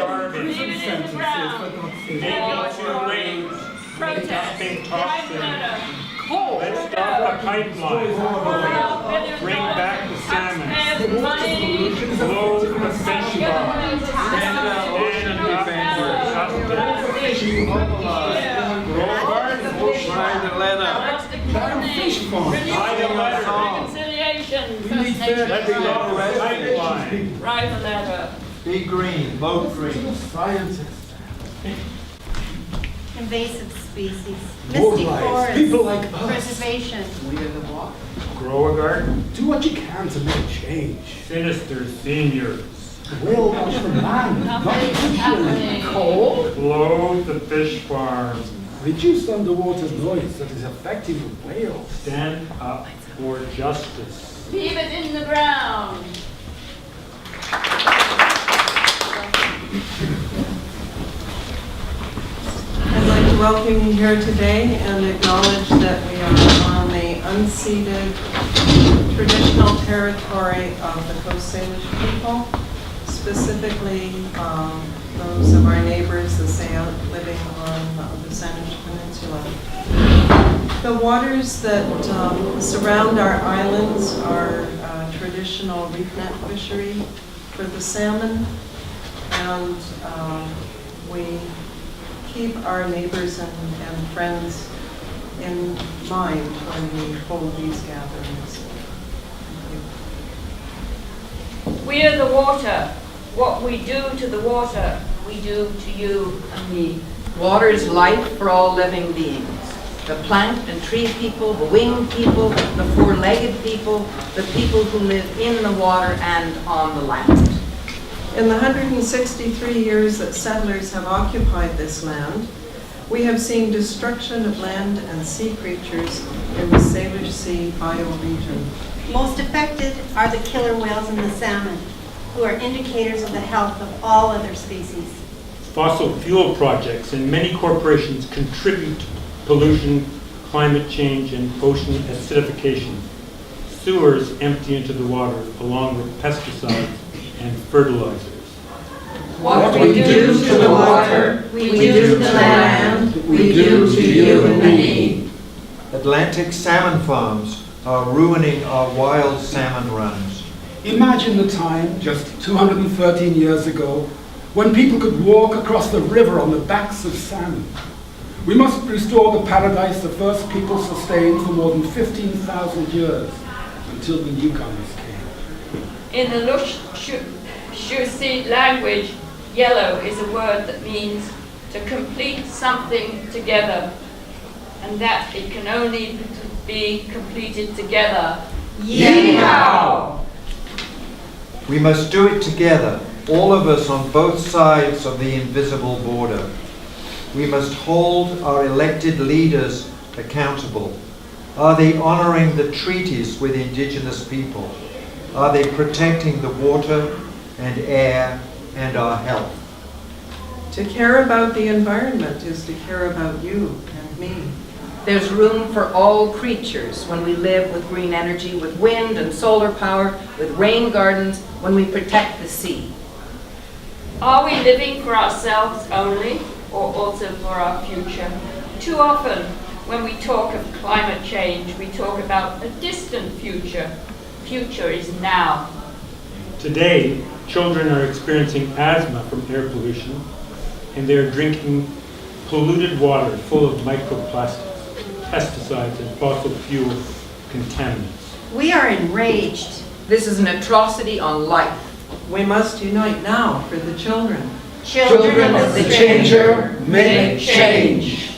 starving. Leave it in the ground. Maybe too late. Protest. Dumping Drive toxins. letter. Let's stop the pipeline. Bring back the salmon. Taxpayers' money. Close the fish farm. Stand up for justice. Grow gardens. Write the letter. Reconciliation. Let's stop the pipeline. Write a letter. Be green, vote green. Scientists, Invasive species, more misty lives, forests, people like us. preservation. Grow a garden. Do what you can to make change. Sinister seniors. Whale watch for man, not Nothing's happening. coal. Close the fish farms. Reduce underwater noise that is affecting the whales. Stand up for justice. Leave it in the ground. I'd like to welcome you here today and acknowledge that we are on the unceded traditional territory of the Coast Salish people, specifically those of our neighbors, the Salish living on the Salish Peninsula. The waters that surround our islands are traditional reef net fishery for the salmon, and we keep our neighbors and friends in mind when we hold these gatherings. Thank We are the water. What we do to the water, we do to you and me. Water is life for all living beings. The plant and tree people, the winged people, the four-legged people, the people who live in the water and on the land. In the 163 years that settlers have occupied this land, we have seen destruction of land and sea creatures in the Salish Sea bioregion. Most affected are the killer whales and the salmon, who are indicators of the health of all other species. Fossil fuel projects and many corporations contribute to pollution, climate change, and ocean acidification. Sewers empty into the water along with pesticides and fertilizers. What we do to the water, we do to the land, we do to you and me. Atlantic salmon farms are ruining our wild salmon runs. Imagine the time, just 213 years ago, when people could walk across the river on the backs of salmon. We must restore the paradise the first people sustained for more than 15,000 years, until the newcomers came. In the Lushootseed language, yellow is a word that means to complete something together, and that it can only be completed together. Yeehaw! We must do it together, all of us on both sides of the invisible border. We must hold our elected leaders accountable. Are they honoring the treaties with Indigenous people? Are they protecting the water and air and our health? To care about the environment is to care about you and me. There's room for all creatures when we live with green energy, with wind and solar power, with rain gardens, when we protect the sea. Are we living for ourselves only, or also for our future? Too often, when we talk of climate change, we talk about a distant future. Future is now. Today, children are experiencing asthma from air pollution, and they're drinking polluted water full of microplastics, pesticides, and fossil fuel contaminants. We are enraged. This is an atrocity on life. We must unite now for the children. Children of the Changer, make change.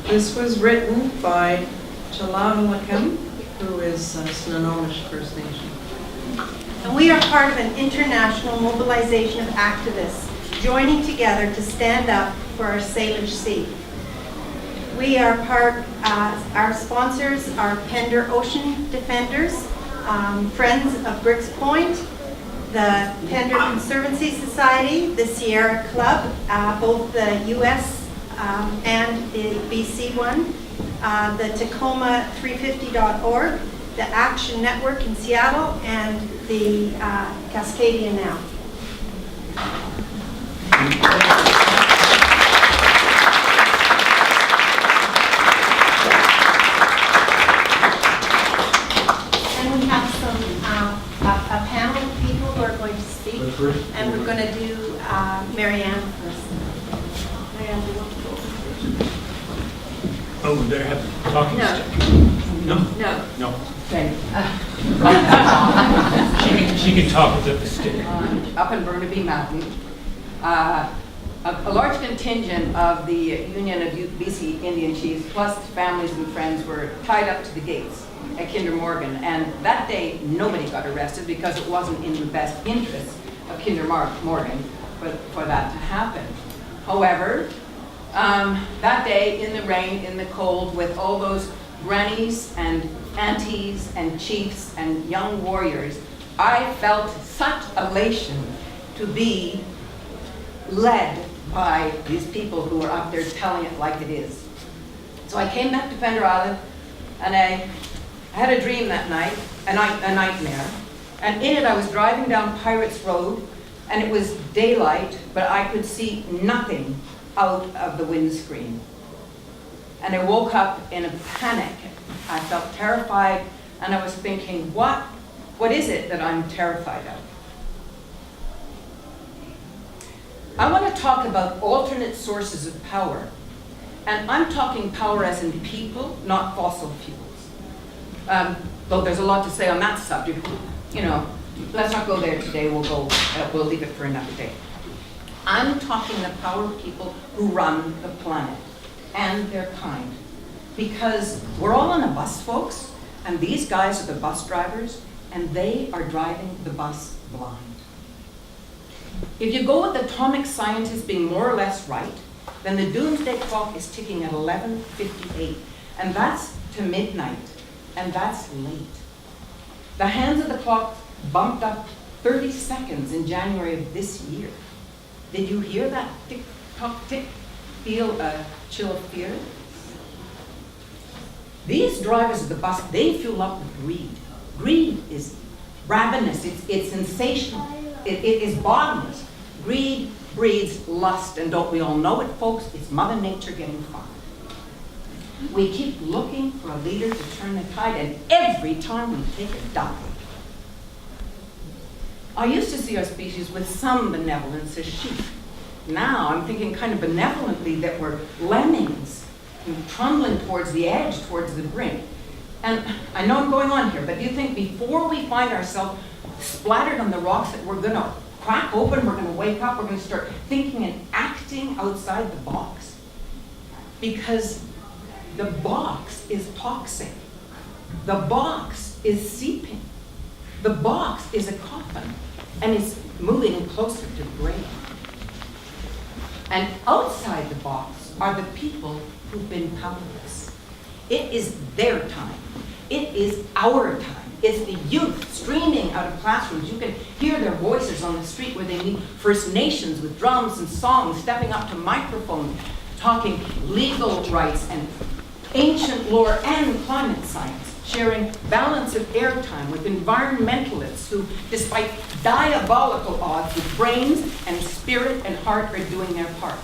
This was written by Chalahalakim, who is a Snohomish First Nation. And we are part of an international mobilization of activists joining together to stand up for our Salish Sea. We are our sponsors are Pender Ocean Defenders, Friends of Brooks Point, the Pender Conservancy Society, the Sierra Club, both the US and the BC one, the Tacoma 350.org, the Action Network in Seattle, and the Cascadia Now. going to do Mary Ann first. Mary Ann, do you want to go? Oh, we better have a talking No. stick. No? No. No. Okay. She can talk without the stick. Up in Burnaby Mountain, a large contingent of the Union of BC Indian Chiefs, plus families and friends, were tied up to the gates at Kinder Morgan. And that day, nobody got arrested because it wasn't in the best interest of Kinder Morgan for that to happen. However, that day, in the rain, in the cold, with all those grannies and aunties and chiefs and young warriors, I felt such elation to be led by these people who were up there telling it like it is. So I came back to Pender Island, and I had a dream that night, a nightmare, and in it I was driving down Pirates Road, and it was daylight, but I could see nothing out of the windscreen. And I woke up in a panic. I felt terrified, and I was thinking, what is it that I'm terrified of? I want to talk about alternate sources of power. And I'm talking power as in people, not fossil fuels. Though there's a lot to say on that subject. You know, let's not go there today. We'll leave it for another day. I'm talking the power of people who run the planet and their kind. Because we're all on a bus, folks, and these guys are the bus drivers, and they are driving the bus blind. If you go with atomic scientists being more or less right, then the doomsday clock is ticking at 11:58, and that's to midnight, and that's late. The hands of the clock bumped up 30 seconds in January of this year. Did you hear that tick-tock tick? Feel a chill of fear? These drivers of the bus, they fuel up with greed. Greed is ravenous, it's sensational, it is bottomless. Greed breeds lust, and don't we all know it, folks? It's Mother Nature getting fired. We keep looking for a leader to turn the tide, and every time we take a dive. I used to see our species with some benevolence as sheep. Now I'm thinking kind of benevolently that we're lemmings, trundling towards the edge, towards the brink. And I know I'm going on here, but do you think before we find ourselves splattered on the rocks that we're going to crack open, we're going to wake up, we're going to start thinking and acting outside the box? Because the box is toxic. The box is seeping. The box is a coffin, and it's moving closer to the grave. And outside the box are the people who've been powerless. It is their time. It is our time. It's the youth streaming out of classrooms. You can hear their voices on the street where they meet First Nations with drums and songs, stepping up to microphones, talking legal rights and ancient lore and climate science, sharing balance of airtime with environmentalists who, despite diabolical odds, with brains and spirit and heart, are doing their part.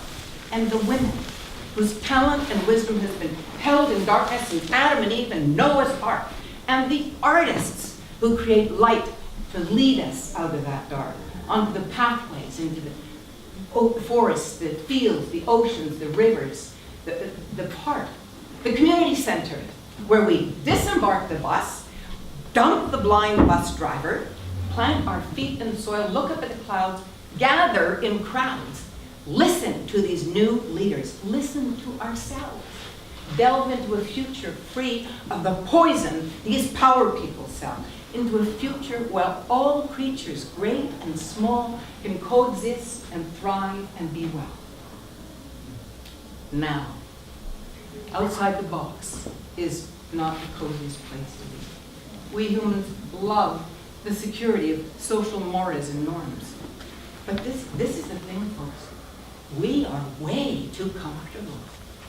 And the women, whose talent and wisdom has been held in darkness since Adam and Eve and Noah's Ark. And the artists who create light to lead us out of that dark, onto the pathways, into the forests, the fields, the oceans, the rivers, the park, the community center, where we disembark the bus, dump the blind bus driver, plant our feet in the soil, look up at the clouds, gather in crowds, listen to these new leaders, listen to ourselves, delve into a future free of the poison these power people sell, into a future where all creatures, great and small, can coexist and thrive and be well. Now, outside the box is not the coziest place to be. We humans love the security of social mores and norms. But this is the thing, folks. We are way too comfortable.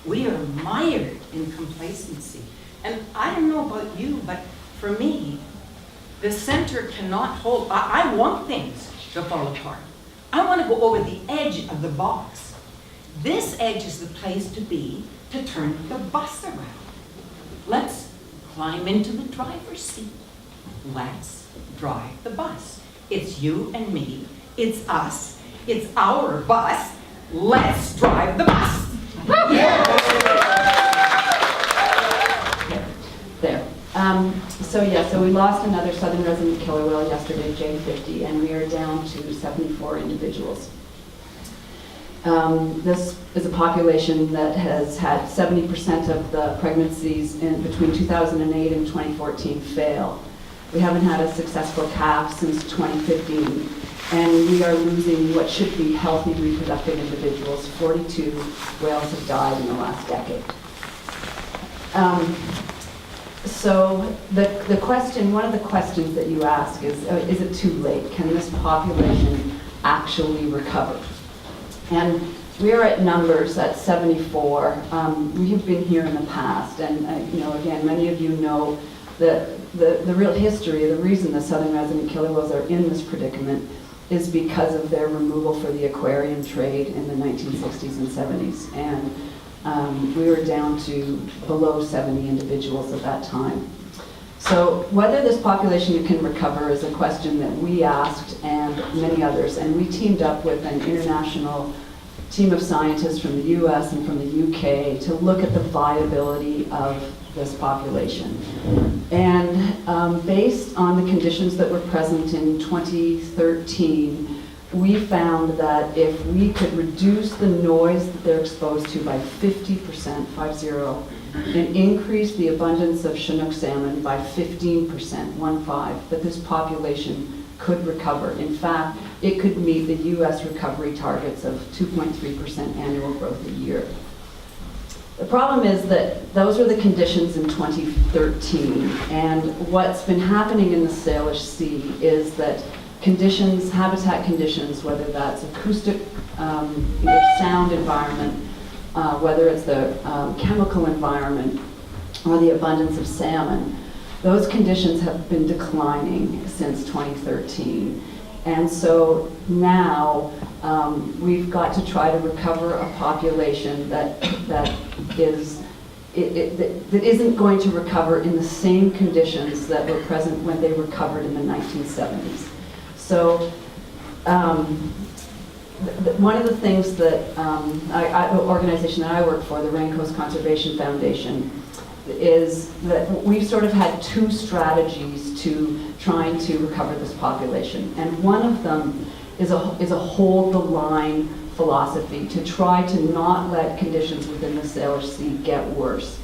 We are mired in complacency. And I don't know about you, but for me, the center cannot hold. I want things to fall apart. I want to go over the edge of the box. This edge is the place to be to turn the bus around. Let's climb into the driver's seat. Let's drive the bus. It's you and me. It's us. It's our bus. Let's drive the bus. There. So we lost another southern resident killer whale yesterday, J50, and we are down to 74 individuals. This is a population that has had 70% of the pregnancies in between 2008 and 2014 fail. We haven't had a successful calf since 2015, and we are losing what should be healthy reproductive individuals. 42 whales have died in the last decade. So the question, one of the questions that you ask is it too late? Can this population actually recover? And we're at numbers at 74. We have been here in the past, and again, many of you know the real history. The reason the southern resident killer whales are in this predicament is because of their removal for the aquarium trade in the 1960s and 70s. And we were down to below 70 individuals at that time. So whether this population can recover is a question that we asked and many others, and we teamed up with an international team of scientists from the US and from the UK to look at the viability of this population. And based on the conditions that were present in 2013, we found that if we could reduce the noise that they're exposed to by 50%, 50, and increase the abundance of Chinook salmon by 15%, 15, that this population could recover. In fact, it could meet the US recovery targets of 2.3% annual growth a year. The problem is that those were the conditions in 2013, and what's been happening in the Salish Sea is that conditions, habitat conditions, whether that's acoustic, sound environment, whether it's the chemical environment or the abundance of salmon, those conditions have been declining since 2013. And so now we've got to try to recover a population that isn't going to recover in the same conditions that were present when they recovered in the 1970s. So one of the things that the organization that I work for, the Rain Coast Conservation Foundation, is that we've sort of had two strategies to trying to recover this population. And one of them is a hold the line philosophy, to try to not let conditions within the Salish Sea get worse.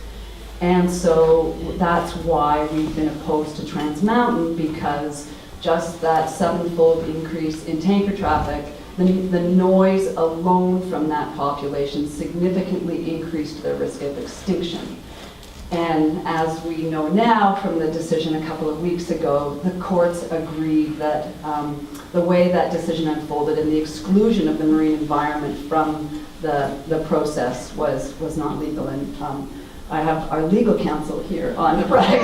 And so that's why we've been opposed to Trans Mountain, because just that sevenfold increase in tanker traffic, the noise alone from that population significantly increased their risk of extinction. And as we know now from the decision a couple of weeks ago, the courts agreed that the way that decision unfolded and the exclusion of the marine environment from the process was not legal. And I have our legal counsel here on the right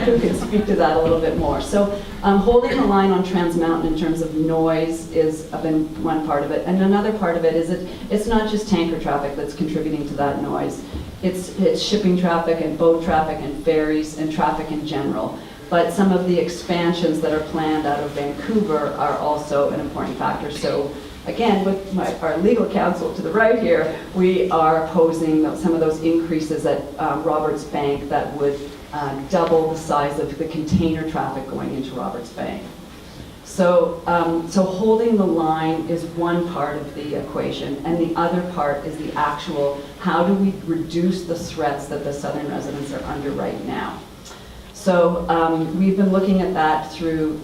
who can speak to that a little bit more. So holding the line on Trans Mountain in terms of noise has been one part of it. And another part of it is it's not just tanker traffic that's contributing to that noise. It's shipping traffic and boat traffic and ferries and traffic in general. But some of the expansions that are planned out of Vancouver are also an important factor. So again, with our legal counsel to the right here, we are opposing some of those increases at Roberts Bank that would double the size of the container traffic going into Roberts Bank. So holding the line is one part of the equation, and the other part is the actual, how do we reduce the threats that the southern residents are under right now? So we've been looking at that through,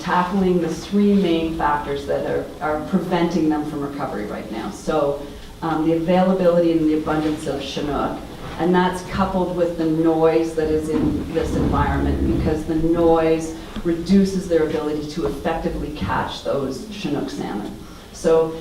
tackling the three main factors that are preventing them from recovery right now. So the availability and the abundance of Chinook, and that's coupled with the noise that is in this environment, because the noise reduces their ability to effectively catch those Chinook salmon. So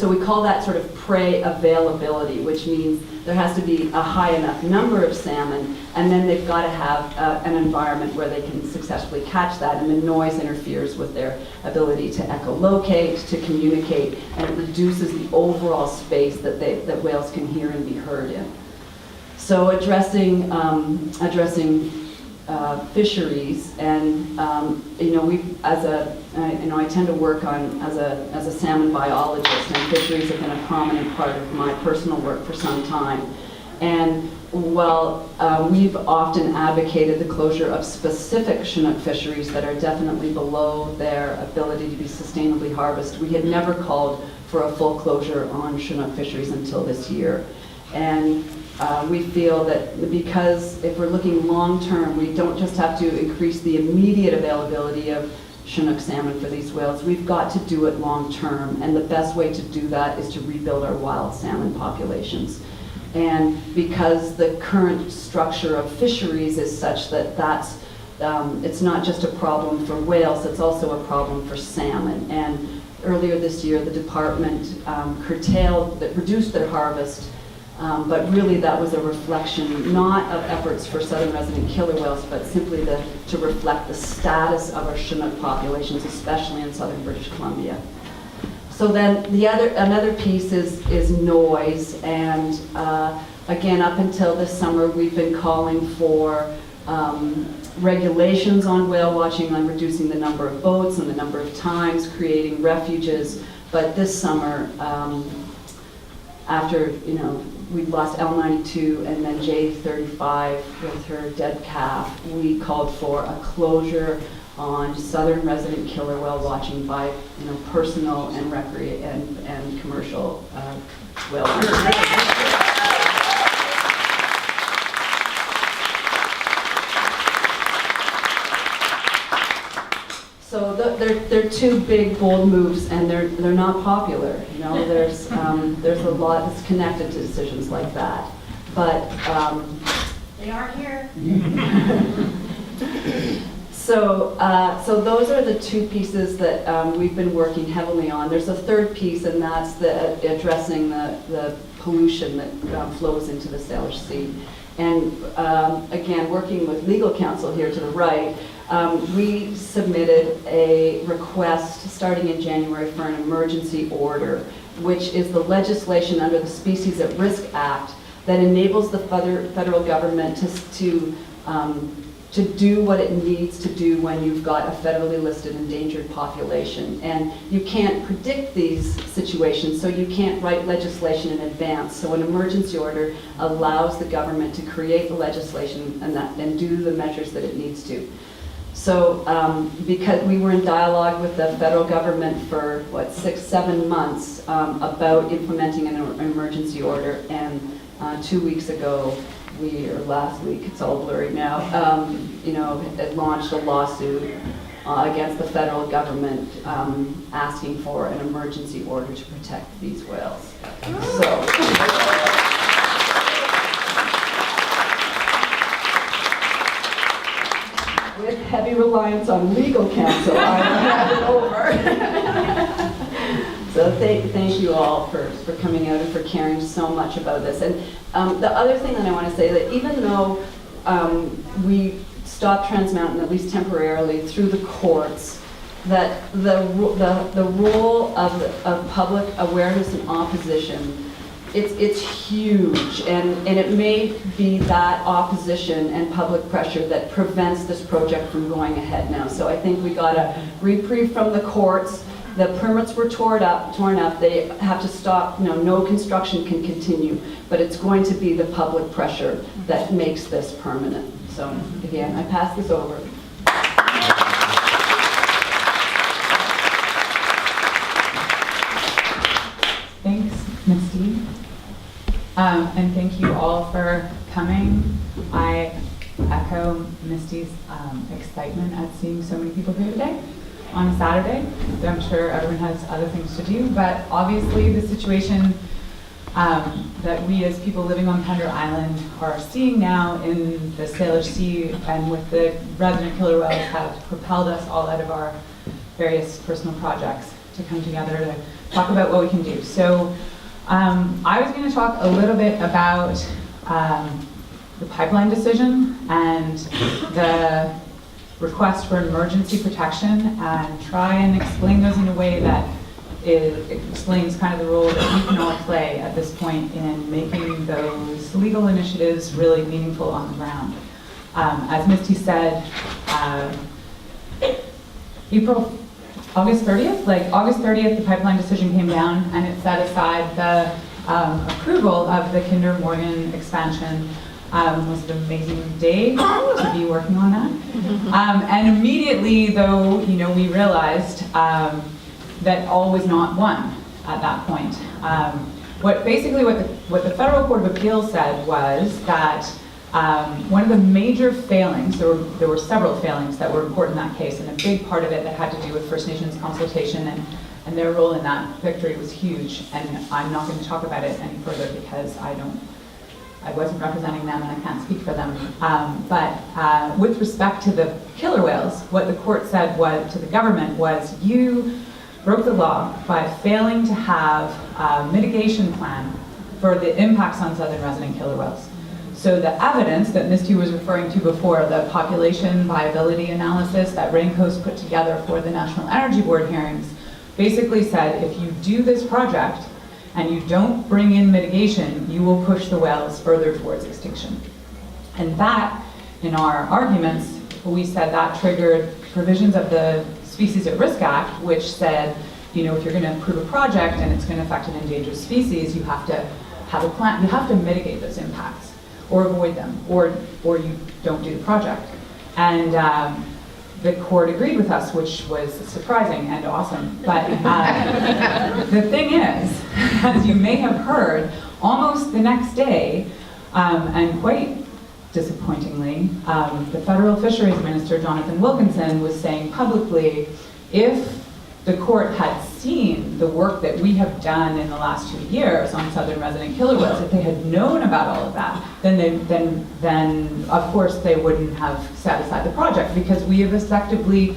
we call that sort of prey availability, which means there has to be a high enough number of salmon, and then they've got to have an environment where they can successfully catch that, and the noise interferes with their ability to echolocate, to communicate, and it reduces the overall space that whales can hear and be heard in. So addressing fisheries, and we, as I tend to work on as a salmon biologist, and fisheries have been a prominent part of my personal work for some time. And while we've often advocated the closure of specific Chinook fisheries that are definitely below their ability to be sustainably harvested, we had never called for a full closure on Chinook fisheries until this year. And we feel that because if we're looking long-term, we don't just have to increase the immediate availability of Chinook salmon for these whales, we've got to do it long-term. And the best way to do that is to rebuild our wild salmon populations. And because the current structure of fisheries is such that it's not just a problem for whales, it's also a problem for salmon. And earlier this year, the department reduced their harvest, but really that was a reflection not of efforts for southern resident killer whales, but simply to reflect the status of our Chinook populations, especially in southern British Columbia. So then another piece is noise, and again, up until this summer, we've been calling for regulations on whale watching, on reducing the number of boats and the number of times, creating refuges. But this summer, after we lost L92 and then J35 with her dead calf, we called for a closure on southern resident killer whale watching by personal and commercial whale watching. So they're two big, bold moves, and they're not popular. There's a lot that's connected to decisions like that, but They are here. So those are the two pieces that we've been working heavily on. There's a third piece, and that's addressing the pollution that flows into the Salish Sea. And again, working with legal counsel here to the right, we submitted a request starting in January for an emergency order, which is the legislation under the Species at Risk Act that enables the federal government to do what it needs to do when you've got a federally listed endangered population. And you can't predict these situations, so you can't write legislation in advance. So an emergency order allows the government to create the legislation and do the measures that it needs to. So because we were in dialogue with the federal government for 6-7 months about implementing an emergency order, and 2 weeks ago, or last week, it's all blurry now, it launched a lawsuit against the federal government asking for an emergency order to protect these whales. So. With heavy reliance on legal counsel, I will hand it over. So thank you all for coming out and for caring so much about this. And the other thing that I want to say, that even though we stopped Trans Mountain, at least temporarily, through the courts, that the role of public awareness and opposition, it's huge, and it may be that opposition and public pressure that prevents this project from going ahead now. So I think we got a reprieve from the courts. The permits were torn up. They have to stop. No construction can continue. But it's going to be the public pressure that makes this permanent. So again, I pass this over. Thanks, Misty. And thank you all for coming. I echo Misty's excitement at seeing so many people here today on a Saturday. I'm sure everyone has other things to do, but obviously the situation that we as people living on Pender Island are seeing now in the Salish Sea and with the resident killer whales have propelled us all out of our various personal projects to come together to talk about what we can do. So I was going to talk a little bit about the pipeline decision and the request for emergency protection, and try and explain those in a way that it explains kind of the role that we can all play at this point in making those legal initiatives really meaningful on the ground. As Misty said, April August 30th? Like August 30th, the pipeline decision came down and it set aside the approval of the Kinder Morgan expansion. Was an amazing day to be working on that. And immediately, though, we realized that all was not won at that point. What the Federal Court of Appeals said was that one of the major failings, there were several failings that were important in that case, and a big part of it that had to do with First Nations consultation, and their role in that victory was huge. And I'm not going to talk about it any further because I wasn't representing them and I can't speak for them. But with respect to the killer whales, what the court said to the government was, you broke the law by failing to have a mitigation plan for the impacts on southern resident killer whales. So the evidence that Misty was referring to before, the population viability analysis that Raincoast put together for the National Energy Board hearings, basically said if you do this project and you don't bring in mitigation, you will push the whales further towards extinction. And that, in our arguments, we said that triggered provisions of the Species at Risk Act, which said, if you're going to approve a project and it's going to affect an endangered species, you have to have a plan, you have to mitigate those impacts or avoid them, or you don't do the project. And the court agreed with us, which was surprising and awesome. But the thing is, as you may have heard, almost the next day, and quite disappointingly, the federal fisheries minister, Jonathan Wilkinson, was saying publicly, if the court had seen the work that we have done in the last 2 years on southern resident killer whales, if they had known about all of that, then of course they wouldn't have set aside the project, because we have effectively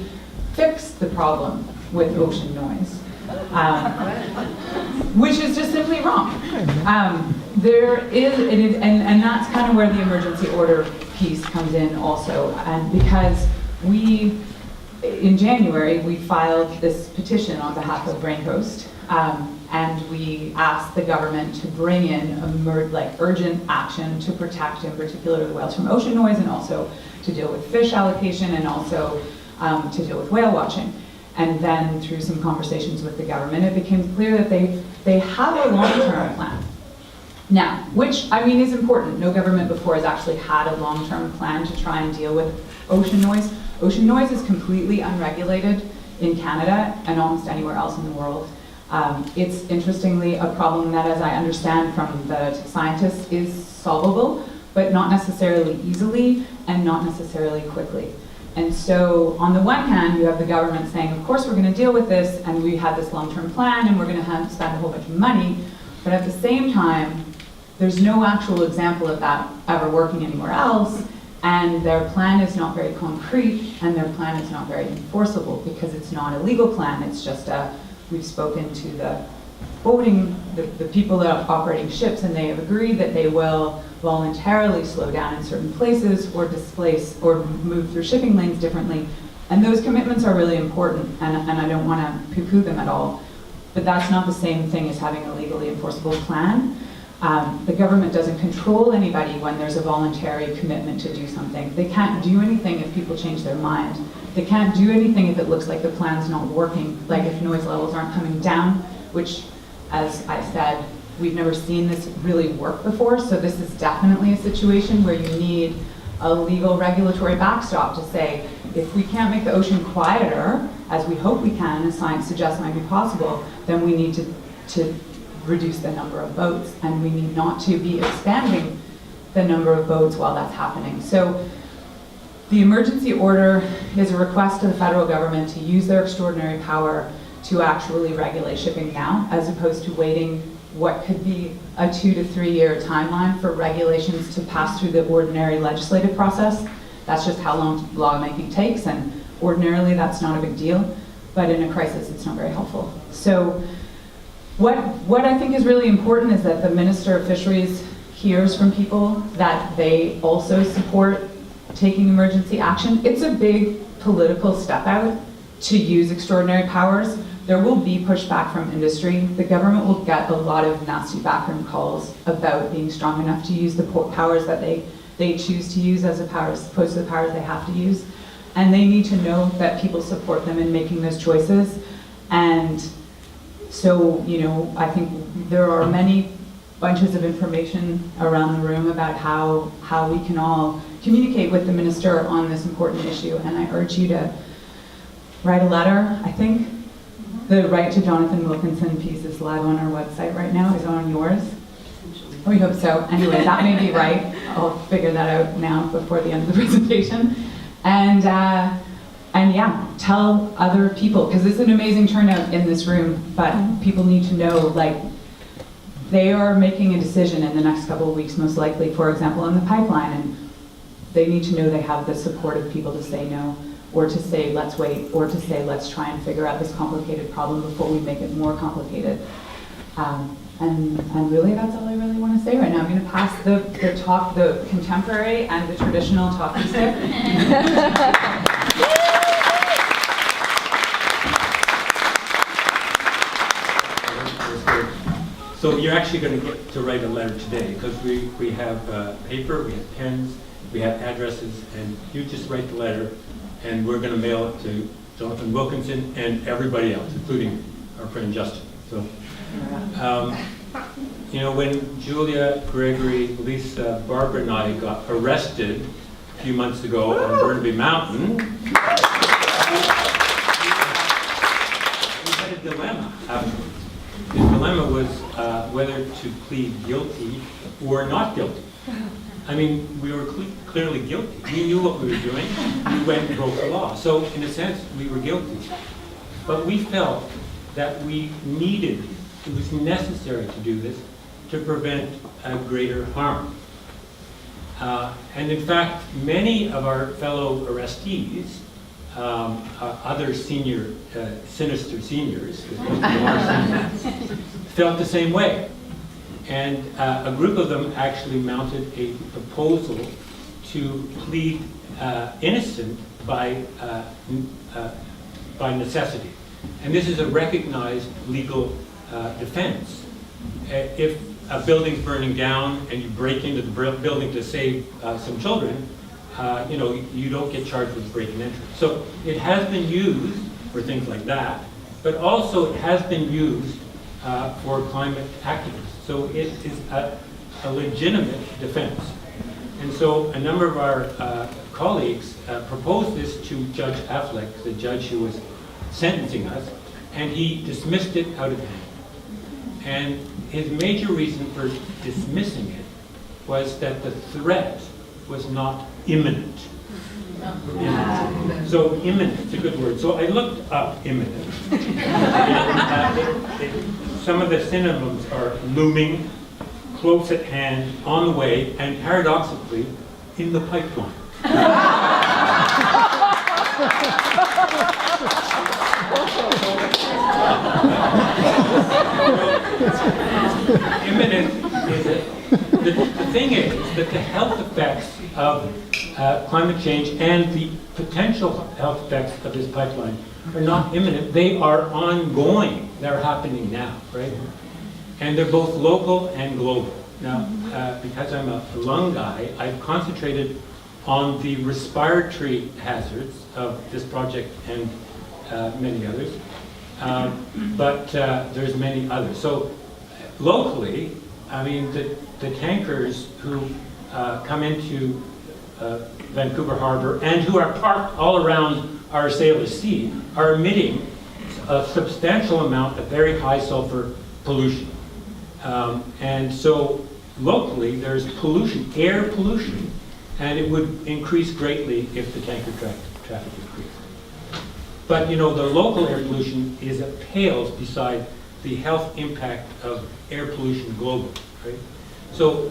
fixed the problem with ocean noise, which is just simply wrong. There is, and that's kind of where the emergency order piece comes in also, and because in January, we filed this petition on behalf of Raincoast, and we asked the government to bring in urgent action to protect, in particular, the whales from ocean noise, and also to deal with fish allocation, and also to deal with whale watching. And then, through some conversations with the government, it became clear that they have a long-term plan. Now, which, is important. No government before has actually had a long-term plan to try and deal with ocean noise. Ocean noise is completely unregulated in Canada and almost anywhere else in the world. It's interestingly a problem that, as I understand from the scientists, is solvable, but not necessarily easily and not necessarily quickly. And so, on the one hand, you have the government saying, of course we're going to deal with this, and we have this long-term plan, and we're going to spend a whole bunch of money, but at the same time, there's no actual example of that ever working anywhere else, and their plan is not very concrete, and their plan is not very enforceable, because it's not a legal plan. It's just we've spoken to the people that are operating ships, and they have agreed that they will voluntarily slow down in certain places or displace or move through shipping lanes differently. And those commitments are really important, and I don't want to poo-poo them at all. But that's not the same thing as having a legally enforceable plan. The government doesn't control anybody when there's a voluntary commitment to do something. They can't do anything if people change their mind. They can't do anything if it looks like the plan's not working, like if noise levels aren't coming down, which, as I said, we've never seen this really work before, so this is definitely a situation where you need a legal regulatory backstop to say, if we can't make the ocean quieter, as we hope we can, as science suggests might be possible, then we need to reduce the number of boats, and we need not to be expanding the number of boats while that's happening. So the emergency order is a request to the federal government to use their extraordinary power to actually regulate shipping now, as opposed to waiting what could be a 2 to 3 year timeline for regulations to pass through the ordinary legislative process. That's just how long lawmaking takes, and ordinarily that's not a big deal, but in a crisis it's not very helpful. So what I think is really important is that the Minister of Fisheries hears from people that they also support taking emergency action. It's a big political step out to use extraordinary powers. There will be pushback from industry. The government will get a lot of nasty backroom calls about being strong enough to use the powers that they choose to use as opposed to the powers they have to use. And they need to know that people support them in making those choices. And so, you know, I think there are many bunches of information around the room about how we can all communicate with the minister on this important issue. And I urge you to write a letter. I think the Right to Jonathan Wilkinson piece is live on our website right now. Is it on yours? We hope so. Anyway, that may be right. I'll figure that out now before the end of the presentation. And yeah, tell other people, because it's an amazing turnout in this room, but people need to know, like, they are making a decision in the next couple of weeks, most likely, for example, on the pipeline, and they need to know they have the support of people to say no, or to say let's wait, or to say let's try and figure out this complicated problem before we make it more complicated. And really, that's all I really want to say right now. I'm going to pass the contemporary and the traditional talking stick. So you're actually going to get to write a letter today, because we have paper, we have pens, we have addresses, and you just write the letter, and we're going to mail it to Jonathan Wilkinson and everybody else, including our friend Justin. So, you know, when Julia, Gregory, Lisa, Barbara, and I got arrested a few months ago on Burnaby Mountain, we had a dilemma afterwards. The dilemma was whether to plead guilty or not guilty. I mean, we were clearly guilty. We knew what we were doing. We went and broke the law. So, in a sense, we were guilty. But we felt that we needed, it was necessary to do this to prevent greater harm. And in fact, many of our fellow arrestees, other senior, sinister seniors, felt the same way. And a group of them actually mounted a proposal to plead innocent by necessity. And this is a recognized legal defense. If a building's burning down and you break into the building to save some children, you know, you don't get charged with break and entry. So it has been used for things like that, but also it has been used for climate activists. So it is a legitimate defense. And so a number of our colleagues proposed this to Judge Affleck, the judge who was sentencing us, and he dismissed it out of hand. And his major reason for dismissing it was that the threat was not imminent. So imminent, it's a good word. So I looked up imminent. Some of the synonyms are looming, close at hand, on the way, and paradoxically, in the pipeline. Imminent is it? The thing is that the health effects of climate change and the potential health effects of this pipeline are not imminent. They are ongoing. They're happening now, right? And they're both local and global. Now, because I'm a lung guy, I've concentrated on the respiratory hazards of this project and many others. But there's many others. So locally, I mean, the tankers who come into Vancouver Harbor and who are parked all around our Salish Sea are emitting a substantial amount of very high sulfur pollution. And so locally there's pollution, air pollution, and it would increase greatly if the tanker traffic increased. But you know, the local air pollution pales beside the health impact of air pollution globally, right? So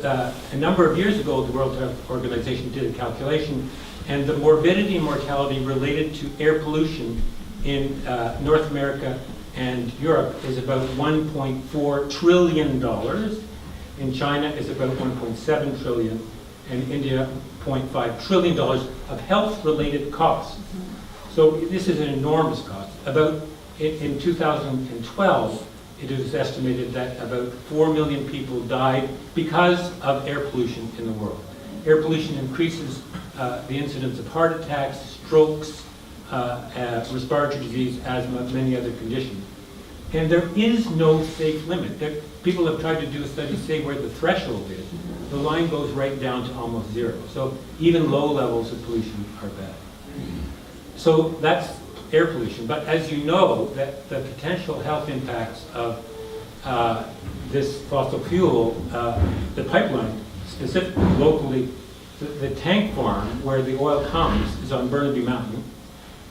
a number of years ago, the World Health Organization did a calculation, and the morbidity and mortality related to air pollution in North America and Europe is about $1.4 trillion. In China is about $1.7 trillion, and India $0.5 trillion of health-related costs. So this is an enormous cost. In 2012, it is estimated that about 4 million people died because of air pollution in the world. Air pollution increases the incidence of heart attacks, strokes, respiratory disease, asthma, many other conditions. And there is no safe limit. People have tried to do a study to say where the threshold is. The line goes right down to almost zero. So even low levels of pollution are bad. So that's air pollution. But as you know, that the potential health impacts of this fossil fuel, the pipeline, specifically locally, the tank farm where the oil comes is on Burnaby Mountain.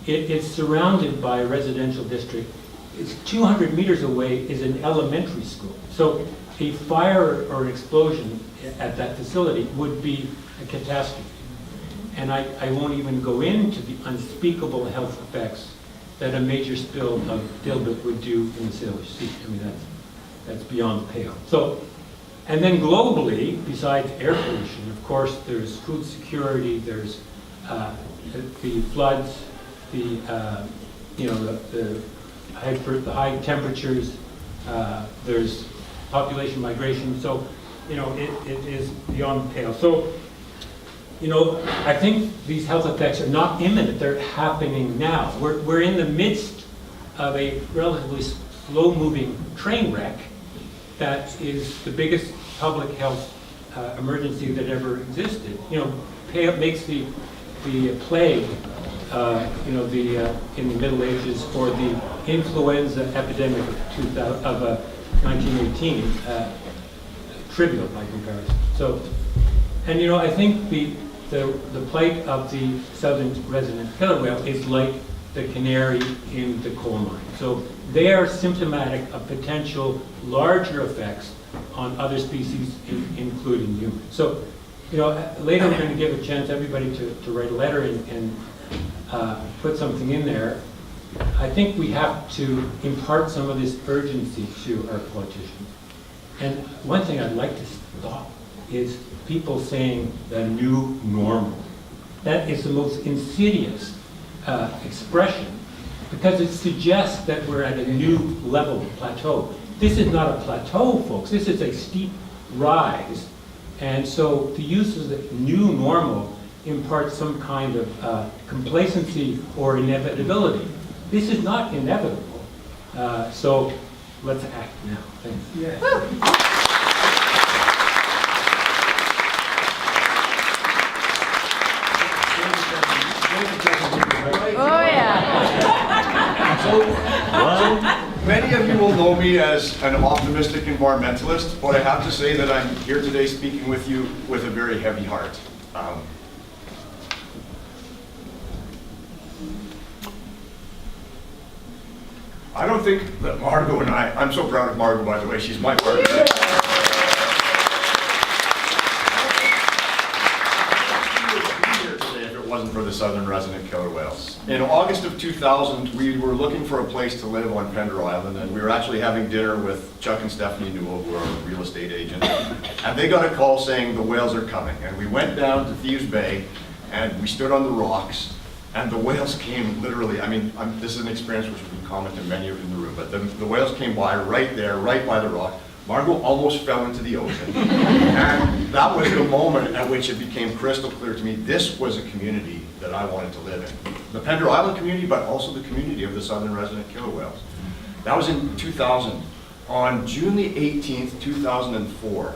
It is surrounded by a residential district. It's 200 meters away is an elementary school. So a fire or an explosion at that facility would be a catastrophe. And I won't even go into the unspeakable health effects that a major spill of dilbit would do in the Salish Sea. I mean, that's beyond the pale. So, and then globally, besides air pollution, of course, there's food security, there's the floods, the high temperatures, there's population migration. So, it is beyond the pale. So, I think these health effects are not imminent, they're happening now. We're in the midst of a relatively slow-moving train wreck that is the biggest public health emergency that ever existed. Makes the plague, in the Middle Ages, or the influenza epidemic of 1918 trivial by comparison. So, and I think the plight of the southern resident killer whale is like the canary in the coal mine. So they are symptomatic of potential larger effects on other species, including humans. So, later we're going to give a chance everybody to write a letter and put something in there. I think we have to impart some of this urgency to our politicians. And one thing I'd like to stop is people saying the new normal. That is the most insidious expression, because it suggests that we're at a new level of plateau. This is not a plateau, folks. This is a steep rise. And so the use of the new normal imparts some kind of complacency or inevitability. This is not inevitable. So let's act now. Thanks. Yes. Oh, yeah. So, many of you will know me as an optimistic environmentalist, but I have to say that I'm here today speaking with you with a very heavy heart. I don't think that Margot and I'm so proud of Margot, by the way, she's my partner. Wasn't for the southern resident killer whales. In August of 2000, we were looking for a place to live on Pender Island, and we were actually having dinner with Chuck and Stephanie Newell, who are real estate agents, and they got a call saying the whales are coming. And we went down to Thieves Bay, and we stood on the rocks, and the whales came literally, this is an experience which would be common to many of you in the room, but the whales came by right there, right by the rock. Margot almost fell into the ocean. And that was the moment at which it became crystal clear to me this was a community that I wanted to live in. The Pender Island community, but also the community of the southern resident killer whales. That was in 2000. On June the 18th, 2004,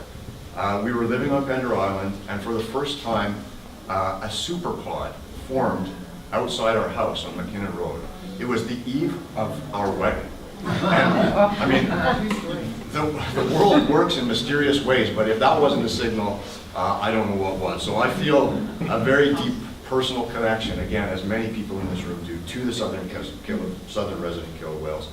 we were living on Pender Island, and for the first time, a superpod formed outside our house on McKinnon Road. It was the eve of our wedding. And, the world works in mysterious ways, but if that wasn't a signal, I don't know what was. So I feel a very deep personal connection, again, as many people in this room do, to the southern resident killer whales.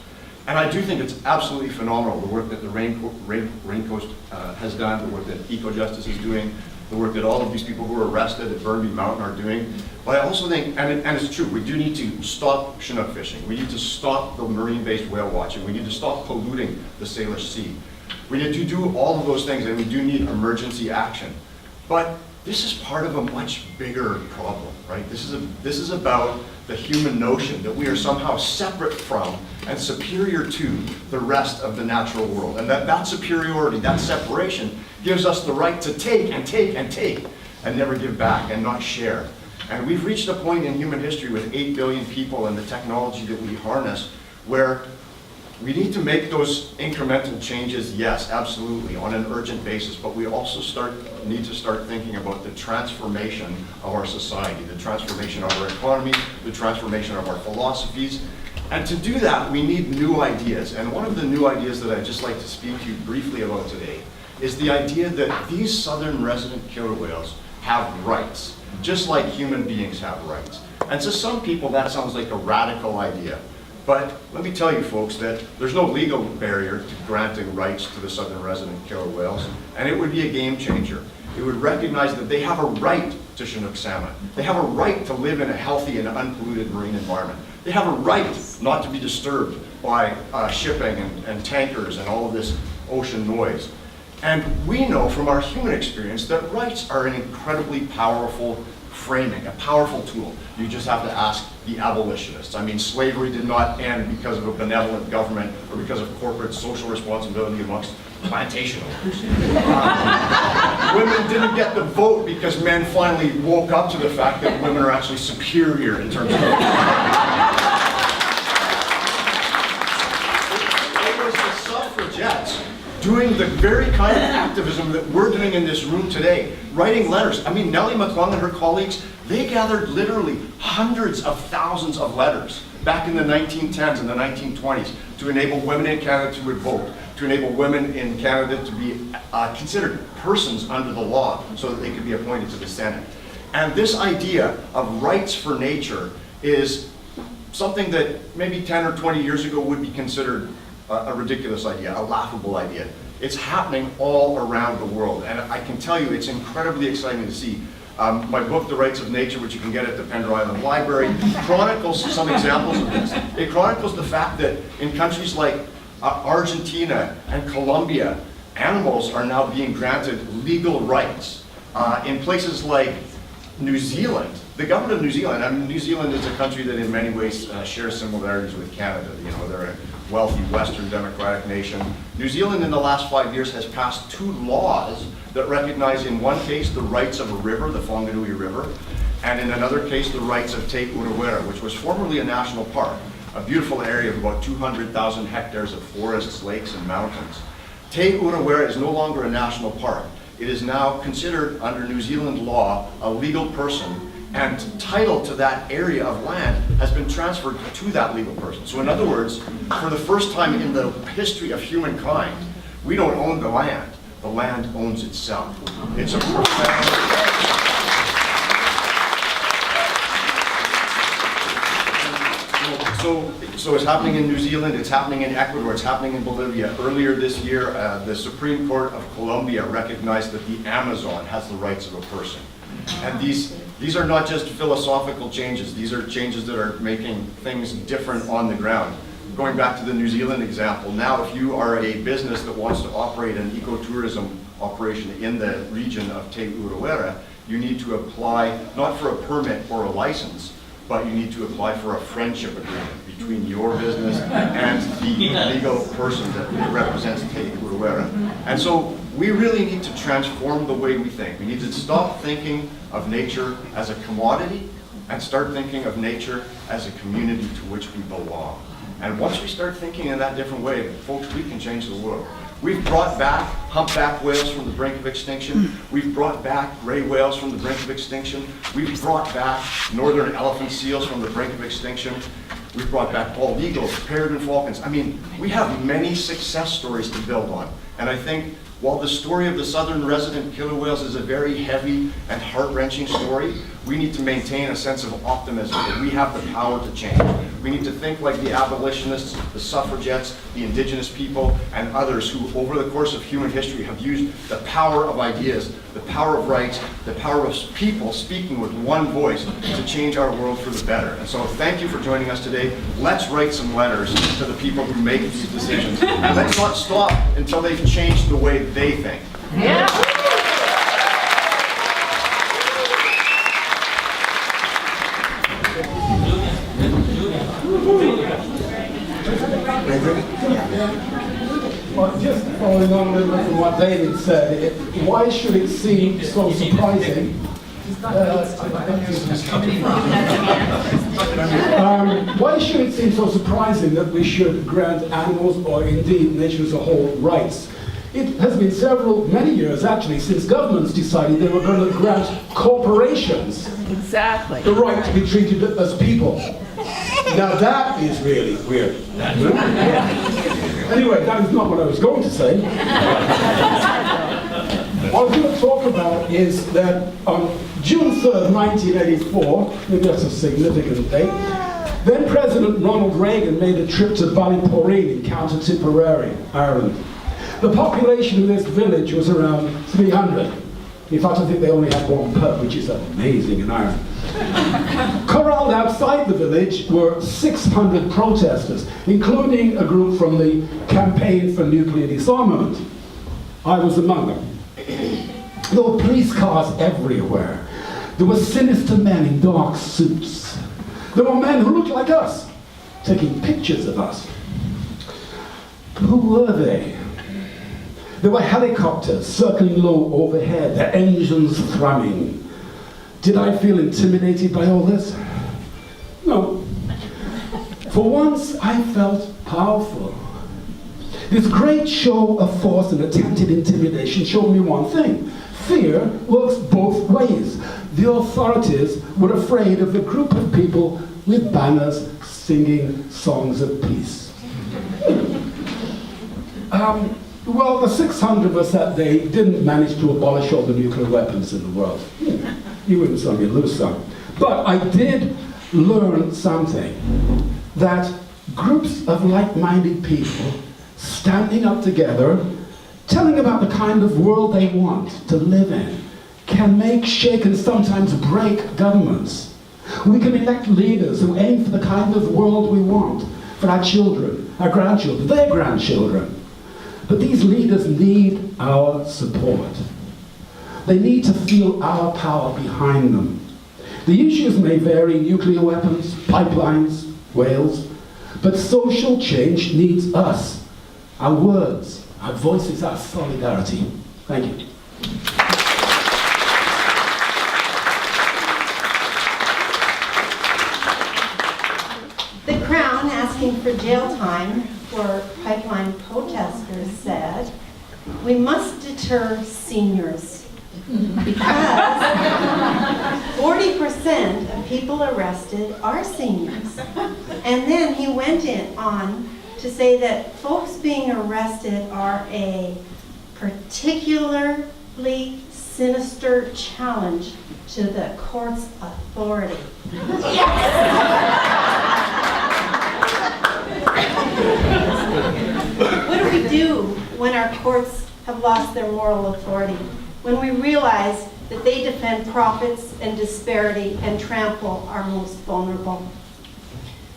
And I do think it's absolutely phenomenal, the work that the Raincoast has done, the work that Eco-Justice is doing, the work that all of these people who were arrested at Burnaby Mountain are doing. But I also think, and it's true, we do need to stop Chinook fishing. We need to stop the marine-based whale watching. We need to stop polluting the Salish Sea. We need to do all of those things, and we do need emergency action. But this is part of a much bigger problem, right? This is about the human notion that we are somehow separate from and superior to the rest of the natural world. And that superiority, that separation, gives us the right to take and take and take and never give back and not share. And we've reached a point in human history with 8 billion people and the technology that we harness where We need to make those incremental changes, yes, absolutely, on an urgent basis, but we also need to start thinking about the transformation of our society, the transformation of our economy, the transformation of our philosophies. And to do that, we need new ideas. And one of the new ideas that I'd just like to speak to you briefly about today is the idea that these southern resident killer whales have rights, just like human beings have rights. And to some people, that sounds like a radical idea. But let me tell you folks that there's no legal barrier to granting rights to the southern resident killer whales, and it would be a game changer. It would recognize that they have a right to Chinook salmon. They have a right to live in a healthy and unpolluted marine environment. They have a right not to be disturbed by shipping and tankers and all of this ocean noise. And we know from our human experience that rights are an incredibly powerful framing, a powerful tool. You just have to ask the abolitionists. I mean, slavery did not end because of a benevolent government or because of corporate social responsibility amongst plantation owners. Women didn't get the vote because men finally woke up to the fact that women are actually superior in terms of it was the suffragettes doing the very kind of activism that we're doing in this room today, writing letters. I mean, Nellie McClung and her colleagues, they gathered literally hundreds of thousands of letters back in the 1910s and the 1920s to enable women in Canada to vote, to enable women in Canada to be considered persons under the law so that they could be appointed to the Senate. And this idea of rights for nature is something that maybe 10 or 20 years ago would be considered a ridiculous idea, a laughable idea. It's happening all around the world, and I can tell you it's incredibly exciting to see. My book, The Rights of Nature, which you can get at the Pender Island Library, chronicles some examples of this. It chronicles the fact that in countries like Argentina and Colombia, animals are now being granted legal rights. In places like New Zealand, the government of New Zealand, I mean, New Zealand is a country that in many ways shares similarities with Canada. You know, they're a wealthy Western democratic nation. New Zealand in the last 5 years has passed 2 laws that recognize in one case the rights of a river, the Whanganui River, and in another case the rights of Te Urewera, which was formerly a national park, a beautiful area of about 200,000 hectares of forests, lakes, and mountains. Te Urewera is no longer a national park. It is now considered under New Zealand law a legal person, and title to that area of land has been transferred to that legal person. So in other words, for the first time in the history of humankind, we don't own the land owns itself. It's a profound... So it's happening in New Zealand, it's happening in Ecuador, it's happening in Bolivia. Earlier this year, the Supreme Court of Colombia recognized that the Amazon has the rights of a person. And these are not just philosophical changes, these are changes that are making things different on the ground. Going back to the New Zealand example, now if you are a business that wants to operate an ecotourism operation in the region of Te Urewera, you need to apply not for a permit or a license, but you need to apply for a friendship agreement between your business and the legal person that represents Te Urewera. And so we really need to transform the way we think. We need to stop thinking of nature as a commodity and start thinking of nature as a community to which we belong. And once we start thinking in that different way, folks, we can change the world. We've brought back humpback whales from the brink of extinction. We've brought back gray whales from the brink of extinction. We've brought back northern elephant seals from the brink of extinction. We've brought back bald eagles, peregrine falcons. I mean, we have many success stories to build on. And I think while the story of the southern resident killer whales is a very heavy and heart-wrenching story, we need to maintain a sense of optimism that we have the power to change. We need to think like the abolitionists, the suffragettes, the indigenous people, and others who over the course of human history have used the power of ideas, the power of rights, the power of people speaking with one voice to change our world for the better. And so thank you for joining us today. Let's write some letters to the people who make these decisions. And let's not stop until they've changed the way they think. Yeah. Well, just following on a little bit from what David said, why should it seem so surprising? Why should it seem so surprising that we should grant animals, or indeed nature as a whole, rights? It has been many years actually, since governments decided they were going to grant corporations the right to be treated as people. Now that is really weird. Anyway, that is not what I was going to say. What I was going to talk about is that on June 3rd, 1984, maybe that's a significant date, then President Ronald Reagan made a trip to Ballyporeen in County Tipperary, Ireland. The population of this village was around 300. In fact, I think they only had one pub, which is amazing in Ireland. Corralled outside the village were 600 protesters, including a group from the Campaign for Nuclear Disarmament. I was among them. There were police cars everywhere. There were sinister men in dark suits. There were men who looked like us, taking pictures of us. Who were they? There were helicopters circling low overhead, their engines thrumming. Did I feel intimidated by all this? No. For once, I felt powerful. This great show of force and attempted intimidation showed me one thing. Fear works both ways. The authorities were afraid of a group of people with banners singing songs of peace. Well, the 600 of us that day didn't manage to abolish all the nuclear weapons in the world. You win some, you lose some. But I did learn something, that groups of like-minded people standing up together, telling about the kind of world they want to live in, can make, shake, and sometimes break governments. We can elect leaders who aim for the kind of world we want for our children, our grandchildren, their grandchildren. But these leaders need our support. They need to feel our power behind them. The issues may vary: nuclear weapons, pipelines, whales, but social change needs us, our words, our voices, our solidarity. Thank you. The Crown, asking for jail time for pipeline protesters, said, "We must deter seniors because 40% of people arrested are seniors." And then he went on to say that folks being arrested are a particularly sinister challenge to the court's authority. What do we do when our courts have lost their moral authority? When we realize that they defend profits and disparity and trample our most vulnerable?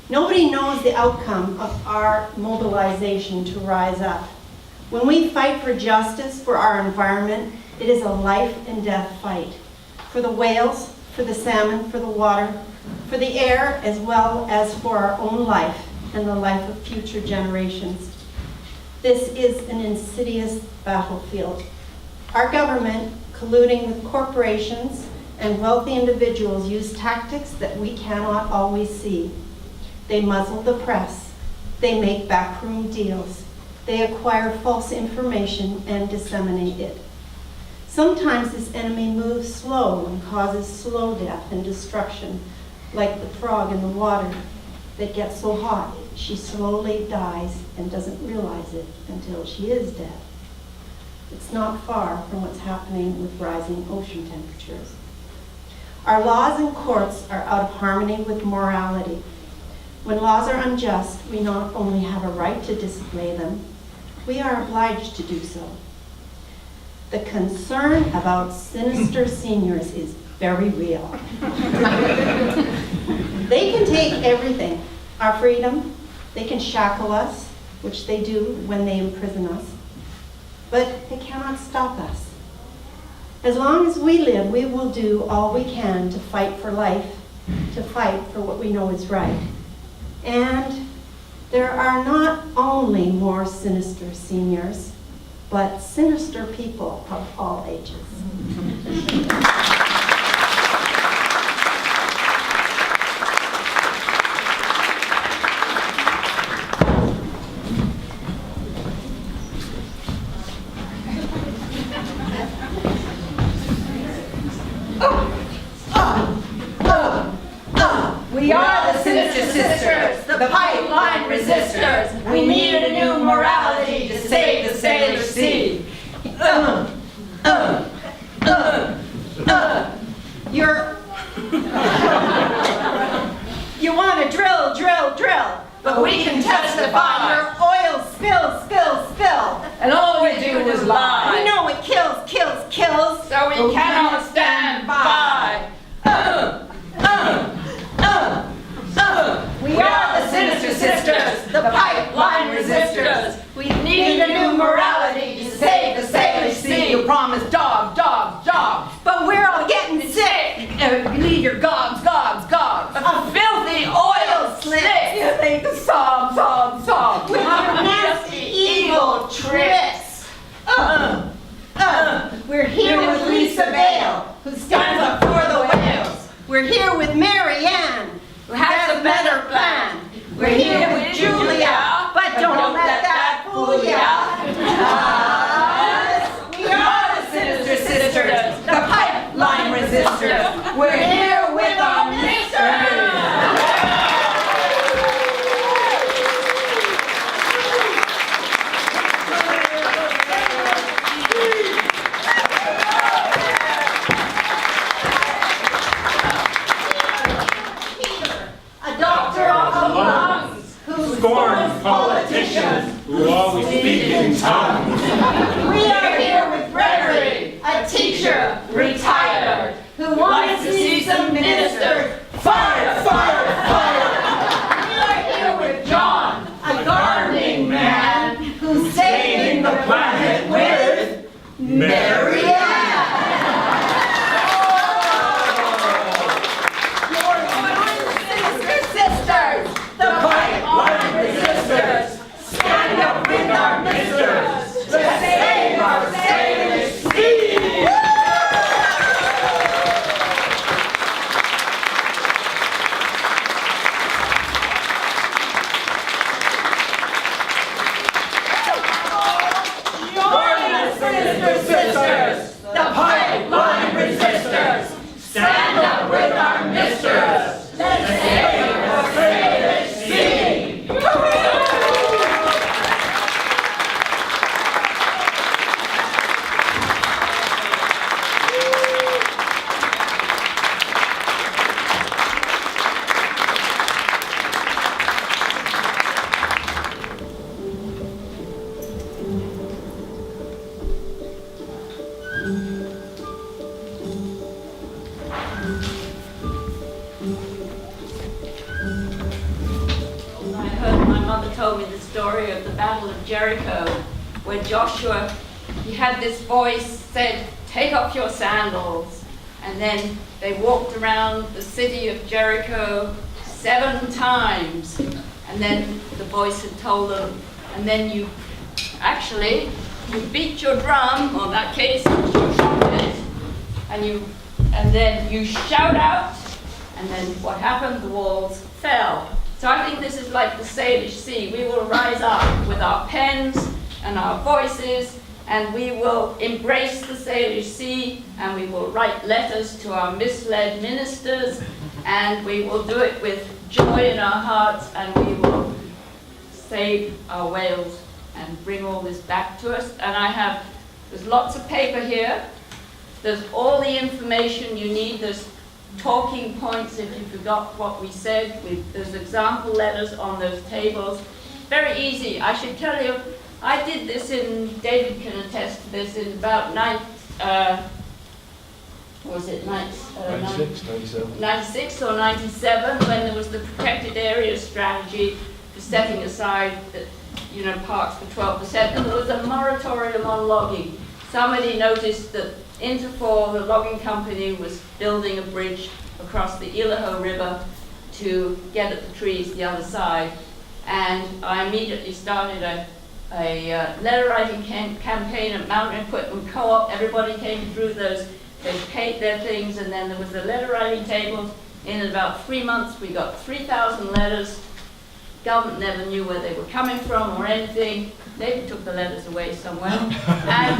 Nobody knows the outcome of our mobilization to rise up. When we fight for justice for our environment, it is a life and death fight. For the whales, for the salmon, for the water, for the air, as well as for our own life and the life of future generations. This is an insidious battlefield. Our government, colluding with corporations and wealthy individuals, use tactics that we cannot always see. They muzzle the press. They make backroom deals. They acquire false information and disseminate it. Sometimes this enemy moves slow and causes slow death and destruction, like the frog in the water that gets so hot she slowly dies and doesn't realize it until she is dead. It's not far from what's happening with rising ocean temperatures. Our laws and courts are out of harmony with morality. When laws are unjust, we not only have a right to disobey them, we are obliged to do so. The concern about sinister seniors is very real. They can take everything, our freedom. They can shackle us, which they do when they imprison us. But they cannot stop us. As long as we live, we will do all we can to fight for life, to fight for what we know is right. And there are not only more sinister seniors, but sinister people of all ages. We're here with Mary Ann, Who has a better plan? We're here with Julia, but don't let that fool ya. We are the Sinister Sisters, the pipeline resistors. We're here with our mixers. A doctor of the lungs, who Scorn politicians who always speak in tongues. We are here with Gregory, a teacher, retired, who wants to see some ministers fired, fired, fired. We are here with John, a gardening man, who's saving the planet with Mary Ann. Sinister Sisters, the pipeline resistors, stand up with our misters to save our Salish sea. Join the Sinister Sisters, the pipeline resistors, stand up with our misters. Let's save the Salish sea. I heard my mother told me the story of the Battle of Jericho, where Joshua, he had this voice said, "Take off your sandals." And then they walked around the city of Jericho 7 times. And then the voice had told them, and then you beat your drum, or in that case, your trumpet, and then you shout out, and then what happened? The walls fell. So I think this is like the Salish Sea. We will rise up with our pens and our voices, and we will embrace the Salish Sea, and we will write letters to our misled ministers, and we will do it with joy in our hearts, and we will save our whales and bring all this back to us. And there's lots of paper here. There's all the information you need. There's talking points if you forgot what we said. There's example letters on those tables. Very easy. I should tell you, I did this David can attest to this, in about 96 or 97, when there was the protected areas strategy for setting aside parks for 12%, and there was a moratorium on logging. Somebody noticed that Interfor, the logging company, was building a bridge across the Illaho River to get at the trees the other side, and I immediately started a letter writing campaign at Mountain Equipment Co-op. Everybody came through those, they paid their things, and then there was the letter writing table. In about 3 months we got 3,000 letters. Government never knew where they were coming from or anything. They took the letters away somewhere. And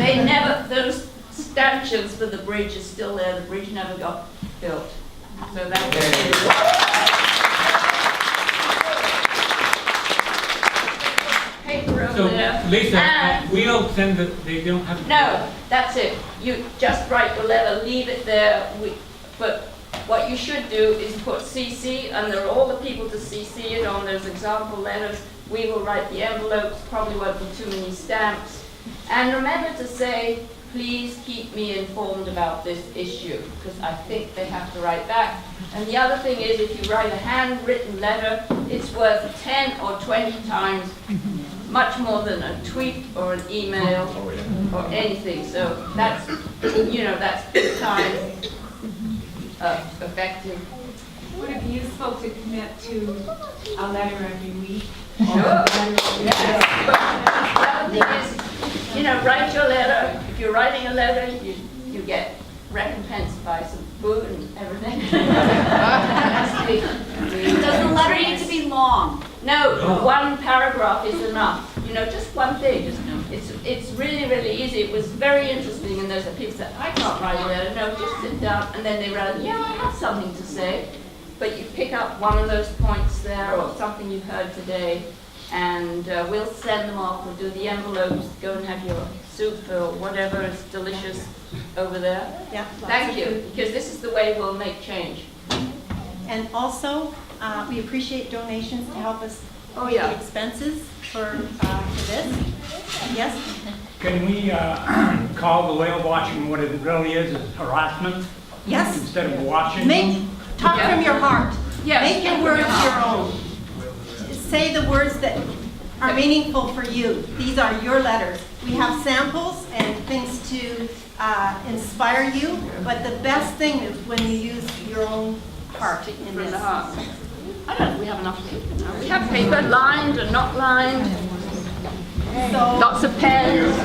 those stanchions for the bridge is still there. The bridge never got built. So that's it. Paper over So, there. Lisa, And we'll send they don't have to. no, that's it. You just write the letter, leave it there. But what you should do is put CC, and there are all the people to CC it on those example letters. We will write the envelopes, probably won't be too many stamps. And remember to say, please keep me informed about this issue, because I think they have to write back. And the other thing is, if you write a handwritten letter, it's worth 10 or 20 times much more than a tweet or an email or anything. So that's, that's time effective. Would it be useful to commit to a letter every week? Sure. The other thing is, write your letter. If you're writing a letter, you get recompensed by some food and everything. Does the letter need to be long? No, one paragraph is enough. You know, just one thing. It's really, really easy. It was very interesting, and there's people that I can't write a letter. No, just sit down, and then they write, yeah, I have something to say. But you pick up one of those points there, or something you've heard today, and we'll send them off. We'll do the envelopes. Go and have your soup or whatever is delicious over there. Yeah. Thank you, because this is the way we'll make change. And also, we appreciate donations to help us Oh, with yeah. the expenses for this. Yes? Can we call the whale watching what it really is harassment? Yes? Instead of watching them? Talk from your heart. Yes. Make your words your own. Say the words that are meaningful for you. These are your letters. We have samples and things to inspire you, but the best thing is when you use your own heart in From this. the heart. I don't know if we have enough paper now. We have paper lined and not lined. So, Lots of pens.